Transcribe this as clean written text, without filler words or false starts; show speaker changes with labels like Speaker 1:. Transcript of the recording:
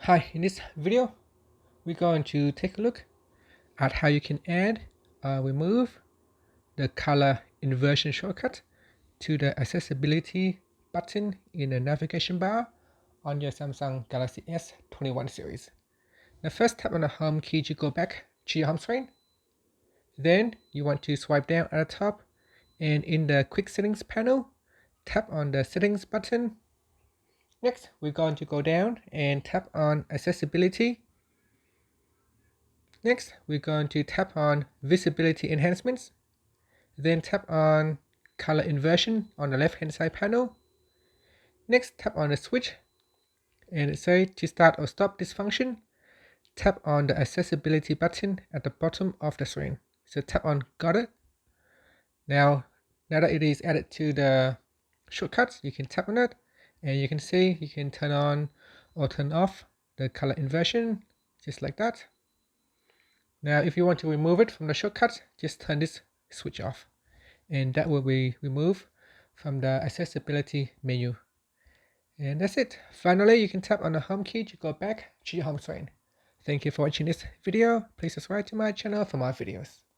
Speaker 1: Hi, in this video, we're going to take a look at how you can add or remove the color inversion shortcut to the accessibility button in the navigation bar on your Samsung Galaxy S21 series. Now first tap on the home key to go back to your home screen. Then you want to swipe down at the top, and in the quick settings panel, tap on the settings button. Next, we're going to go down and tap on accessibility. Next, we're going to tap on visibility enhancements. Then tap on color inversion on the left hand side panel. Next, tap on the switch and say to start or stop this function. Tap on the accessibility button at the bottom of the screen. So tap on got it. Now that it is added to the shortcuts, you can tap on it and you can see you can turn on or turn off the color inversion just like that. Now if you want to remove it from the shortcut, just turn this switch off and that will be removed from the accessibility menu. And that's it. Finally, you can tap on the home key to go back to your home screen. Thank you for watching this video. Please subscribe to my channel for more videos.